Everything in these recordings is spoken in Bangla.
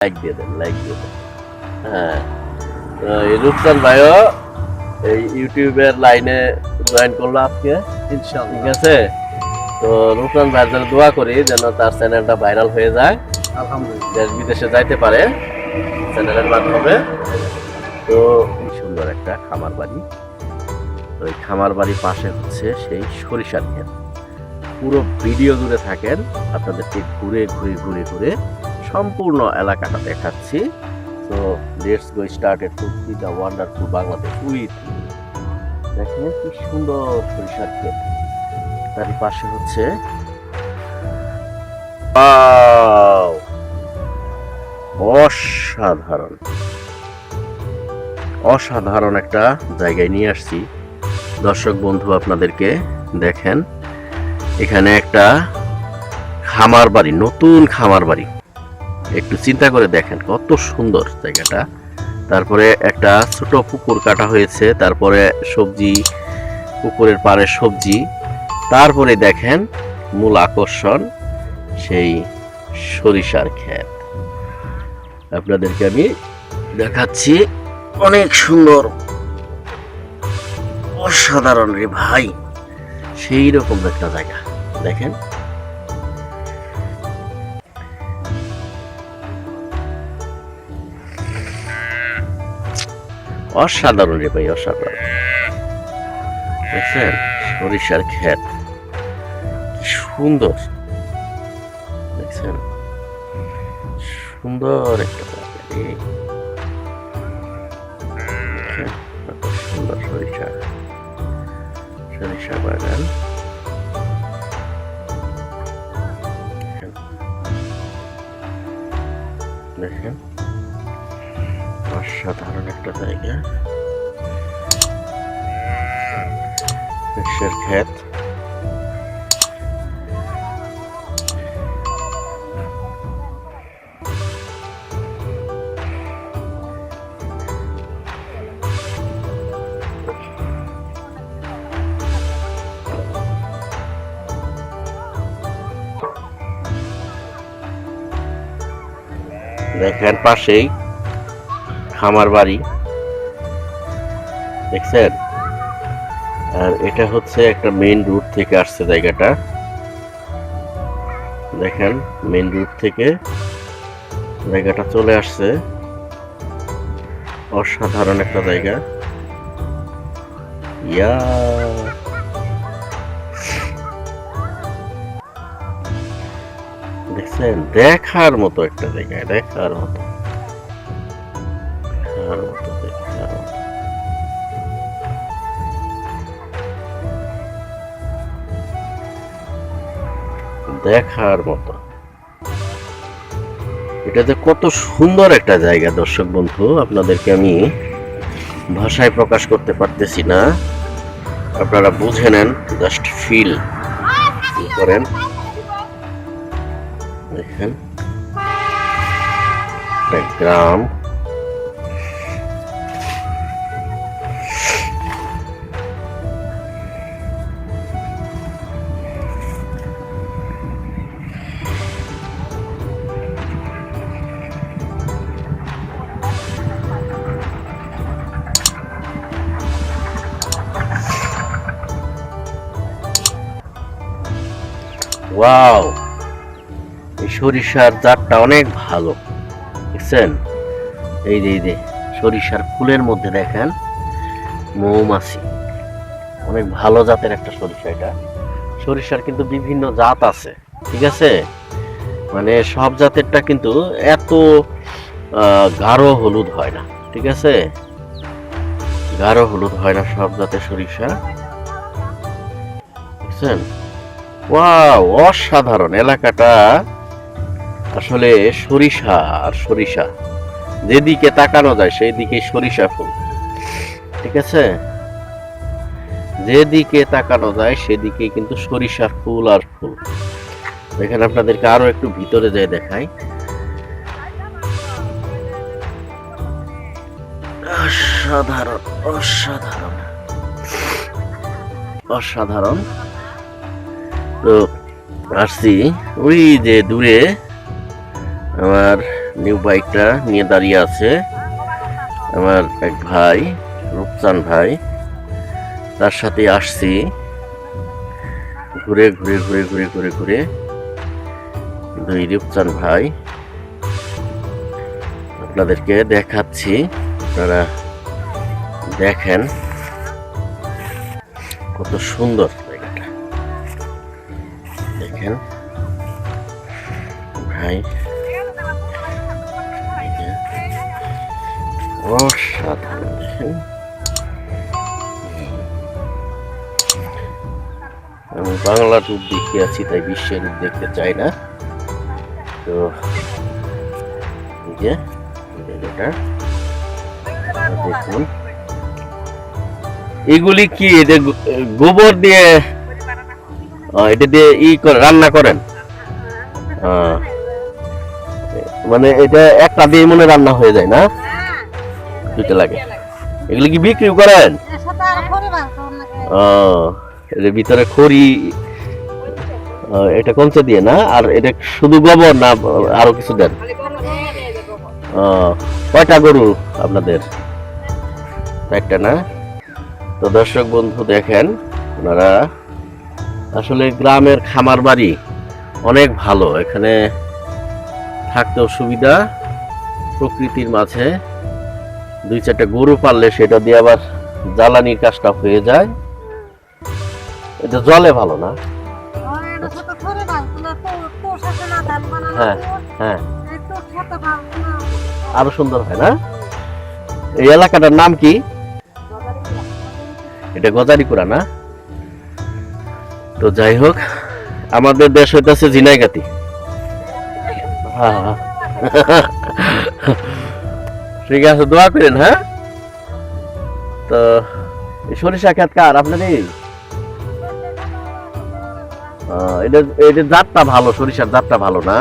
লাইক দিয়ে দেন, লাইক দিয়ে দেন। হ্যাঁ, এই রূপসান ভাইও এই ইউটিউবের লাইনে জয়েন করলো আজকে, ইনশাআল্লাহ। ঠিক আছে। তো রূপসান ভাইয়ের জন্য দোয়া করি যেন তার চ্যানেলটা ভাইরাল হয়ে যায়, আলহামদুলিল্লাহ। দেশ বিদেশে যাইতে পারে চ্যানেলের মাধ্যমে। তো এই সুন্দর একটা খামার বাড়ি, তো এই খামার বাড়ির পাশে হচ্ছে সেই সরিষার ক্ষেত। পুরো ভিডিও জুড়ে থাকেন, আপনাদেরকে ঘুরে ঘুরে ঘুরে ঘুরে সম্পূর্ণ এলাকাটা দেখাচ্ছি। তো let's go started to C the wonderful Bangladesh with. দেখেন কি সুন্দর সরিষার ক্ষেত, তারই পাশে হচ্ছে ওয়াও, অসাধারণ অসাধারণ একটা জায়গায় নিয়ে আসছি দর্শক বন্ধু আপনাদেরকে। দেখেন এখানে একটা খামার বাড়ি, নতুন খামার বাড়ি, একটু চিন্তা করে দেখেন কত সুন্দর জায়গাটা। তারপরে একটা ছোট পুকুর কাটা হয়েছে, তারপরে সবজি, পুকুরের পাড়ে সবজি, তারপরে দেখেন মূল আকর্ষণ সেই সরিষার ক্ষেত। আপনাদেরকে আমি দেখাচ্ছি, অনেক সুন্দর, অসাধারণ রে ভাই, সেই রকম একটা জায়গা। দেখেন অসাধারণ রে ভাই, অসাধারণ। দেখছেন সরিষার ক্ষেত কি সুন্দর, দেখছেন সুন্দর একটা জায়গা রে। দেখেন কত সুন্দর সরিষা, সরিষা বাগান। দেখেন অসাধারণ একটা জায়গা, সরিষার ক্ষেত। দেখেন পাশেই খামার বাড়ি, দেখছেন। আর এটা হচ্ছে একটা মেইন রুট থেকে আসছে জায়গাটা। দেখেন মেইন রুট থেকে জায়গাটা চলে আসছে, অসাধারণ একটা জায়গা। ইয়া দেখছেন, দেখার মতো একটা জায়গা, দেখার মতো, দেখার মতো, দেখার মতো। দেখার মতো, এটা যে কত সুন্দর একটা জায়গা দর্শক বন্ধু, আপনাদেরকে আমি ভাষায় প্রকাশ করতে পারতেছি না, আপনারা বুঝে নেন, জাস্ট ফিল করেন। দেখেন একটা গ্রাম, ওয়াও, এই সরিষার জাতটা অনেক ভালো, দেখছেন। এই যে সরিষার ফুলের মধ্যে দেখেন মৌমাছি, অনেক ভালো জাতের একটা সরিষা এটা। সরিষার কিন্তু বিভিন্ন জাত আছে, ঠিক আছে, মানে সব জাতেরটা কিন্তু এত গাঢ় হলুদ হয় না, ঠিক আছে, গাঢ় হলুদ হয় না সব জাতের সরিষা, দেখছেন। ওয়াও, অসাধারণ এলাকাটা, আসলে সরিষা আর সরিষা, যেদিকে তাকানো যায় সেই দিকে সরিষা ফুল, ঠিক আছে, যেদিকে তাকানো যায় সেদিকে কিন্তু সরিষার ফুল আর ফুল। দেখেন আপনাদেরকে আরো একটু ভিতরে যাই দেখাই, অসাধারণ অসাধারণ অসাধারণ। তো আসছি ওই যে দূরে আমার নিউ বাইকটা নিয়ে দাঁড়িয়ে আছে আমার এক ভাই, রূপচান ভাই। তার সাথে আসছি ঘুরে ঘুরে ঘুরে ঘুরে ঘুরে ঘুরে। দুই রূপচান ভাই আপনাদেরকে দেখাচ্ছি, আপনারা দেখেন কত সুন্দর জায়গাটা। দেখেন ভাই, অসাধারণ। দেখেন আমি বাংলা রূপ দেখে আছি, তাই বিশ্বের রূপ দেখতে চাই না। তো দেখুন, এগুলি কি গোবর দিয়ে, এটা দিয়ে রান্না করেন? মানে এটা একটা দিয়ে মনে রান্না হয়ে যায় না, দুটো লাগে। এগুলি কি বিক্রি করেন? এর ভিতরে খড়ি, এটা কঞ্চা দিয়ে না? আর এটা শুধু গোবর না আরো কিছু দেন? কয়টা গরু আপনাদের? একটা না? তো দর্শক বন্ধু দেখেন, ওনারা আসলে গ্রামের খামার বাড়ি অনেক ভালো, এখানে থাকতেও সুবিধা, প্রকৃতির মাঝে। দুই চারটা গরু পাললে সেটা দিয়ে আবার জ্বালানির কাজটা হয়ে যায়। এটা জলে ভালো না? হ্যাঁ হ্যাঁ, আরো সুন্দর হয় না? এই এলাকাটার নাম কি? এটা গজারিপুরা না? তো যাই হোক, আমাদের দেশ হইতেছে ঝিনাইগাতি। হ্যাঁ ঠিক আছে, দোয়া করেন। হ্যাঁ, তো সরিষা ক্ষেত কার আপনারই? এটা জাতটা ভালো, সরিষার জাতটা ভালো না?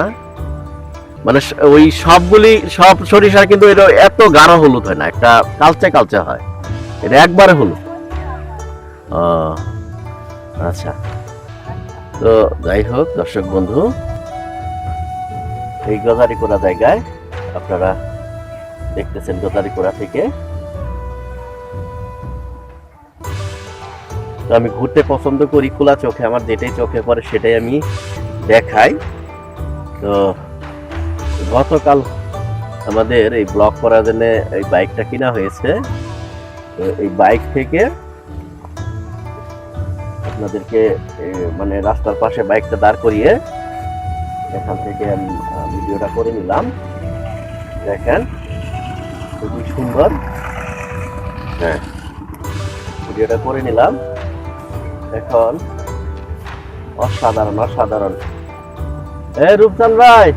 মানে ওই সব সরিষার কিন্তু এটা এত গাঢ় হলুদ হয় না, একটা কালচে কালচে হয়, এটা একবারে হলুদ। আচ্ছা, তো যাই হোক দর্শক বন্ধু, এই গজারিকোড়া জায়গায় আপনারা দেখতেছেন, গজারিকোড়া থেকে তো আমি ঘুরতে পছন্দ করি খোলা চোখে, আমার যেটাই চোখে পড়ে সেটাই আমি দেখাই। তো গতকাল আমাদের এই ব্লগ করার জন্য এই বাইকটা কিনা হয়েছে। তো এই বাইক থেকে আপনাদেরকে মানে রাস্তার পাশে বাইকটা দাঁড় করিয়ে এখান থেকে আমি ভিডিওটা করে নিলাম। দেখেন খুবই সুন্দর। হ্যাঁ, ভিডিওটা করে নিলাম। এখন অসাধারণ অসাধারণ। রূপচান ভাই,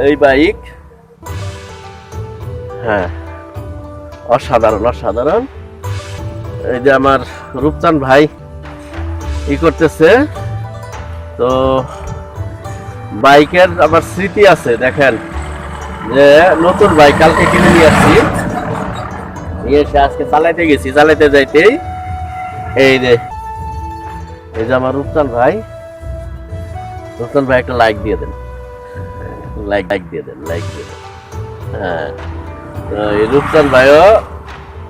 এই বাইক, হ্যাঁ অসাধারণ অসাধারণ। এই যে আমার রূপচান ভাই করতেছে, তো বাইকের আমার স্মৃতি আছে। দেখেন যে নতুন বাইক কালকে কিনে নিয়ে আসছি, নিয়ে এসে আজকে চালাইতে গেছি, চালাইতে যাইতেই এই যে আমার রূপচান ভাই। রূপচান ভাই একটা লাইক দিয়ে দেন, লাইক দিয়ে দেন, লাইক দিয়ে দেন। হ্যাঁ, তো এই রূপচান ভাইও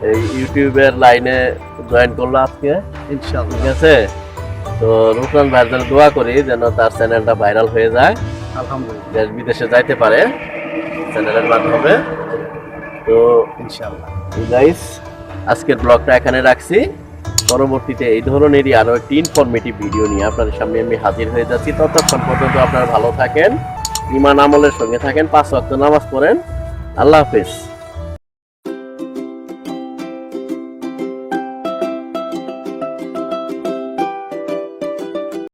এই ইউটিউবের লাইনে জয়েন করলো আজকে, ইনশাআল্লাহ। ঠিক আছে, তো রূপচান ভাইয়ের জন্য দোয়া করি যেন তার চ্যানেলটা ভাইরাল হয়ে যায়, আলহামদুলিল্লাহ, দেশ বিদেশে যাইতে পারে চ্যানেলের মাধ্যমে। তো ইনশাআল্লাহ গাইস, আজকের ব্লগটা এখানে রাখছি। পরবর্তীতে এই ধরনেরই আরো একটি ইনফরমেটিভ ভিডিও নিয়ে আপনাদের সামনে আমি হাজির হয়ে যাচ্ছি। ততক্ষণ পর্যন্ত আপনারা ভালো থাকেন, ঈমান আমলের সঙ্গে থাকেন, 5 ওয়াক্ত নামাজ পড়েন। আল্লাহ হাফেজ।